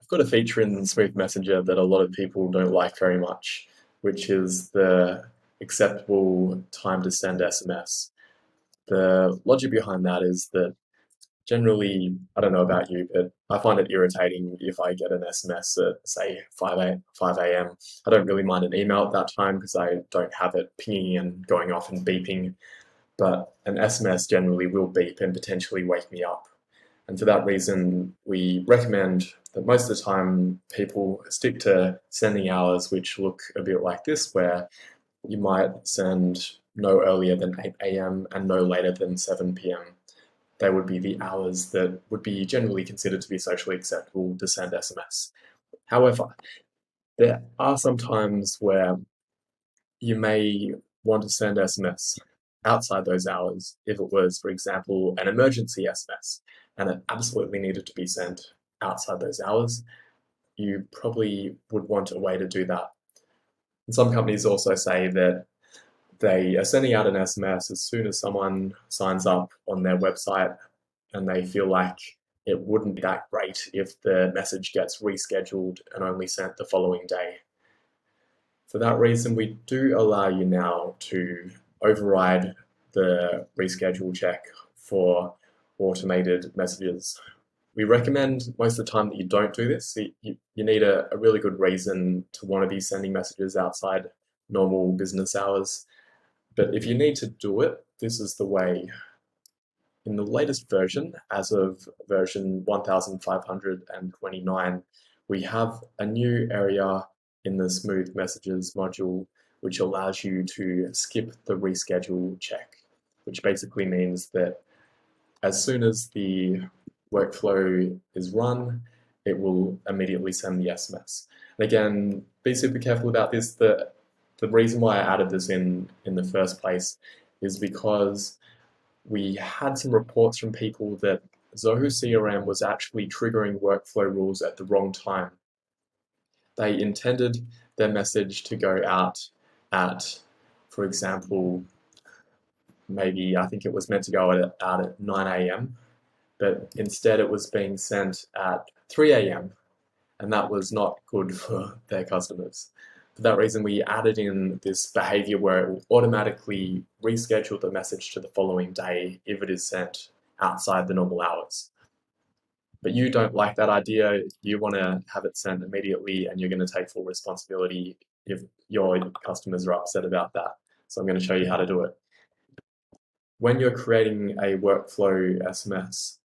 got a feature in Smooth Messenger that a lot of people don't like very much, which is the acceptable time to send SMS. The logic behind that is that generally, I don't know about you, but I find it irritating if I get an SMS at, say, 5 a.m. I don't really mind an email at that time because I don't have it pinging and going off and beeping, but an SMS generally will beep and potentially wake me up. And for that reason, we recommend that most of the time people stick to sending hours which look a bit like this, where you might send no earlier than 8 a.m. and no later than 7 p.m. They would be the hours that would be generally considered to be socially acceptable to send SMS. However, there are some times where you may want to send SMS outside those hours if it was, for example, an emergency SMS and it absolutely needed to be sent outside those hours. You probably would want a way to do that. And some companies also say that they are sending out an SMS as soon as someone signs up on their website and they feel like it wouldn't be that great if the message gets rescheduled and only sent the following day. For that reason, we do allow you now to override the reschedule check for automated messages. We recommend most of the time that you don't do this. You need a really good reason to want to be sending messages outside normal business hours. But if you need to do it, this is the way. In the latest version, as of version 1529, we have a new area in the Smooth Messages module which allows you to skip the reschedule check, which basically means that as soon as the workflow is run, it will immediately send the SMS. And again, be super careful about this. The reason why I added this in the first place is because we had some reports from people that Zoho CRM was actually triggering workflow rules at the wrong time. They intended their message to go out at, for example, maybe I think it was meant to go out at 9 a.m., but instead it was being sent at 3 a.m., and that was not good for their customers. For that reason, we added in this behavior where it will automatically reschedule the message to the following day if it is sent outside the normal hours. But you don't like that idea. You want to have it sent immediately, and you're going to take full responsibility if your customers are upset about that. So I'm going to show you how to do it. When you're creating a workflow SMS,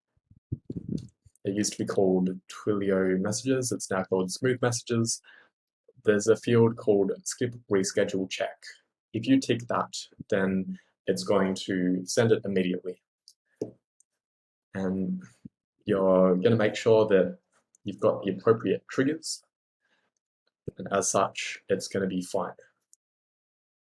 it used to be called Twilio Messages. It's now called Smooth Messages. There's a field called Skip Reschedule Check. If you tick that, then it's going to send it immediately. And you're going to make sure that you've got the appropriate triggers, and as such, it's going to be fine.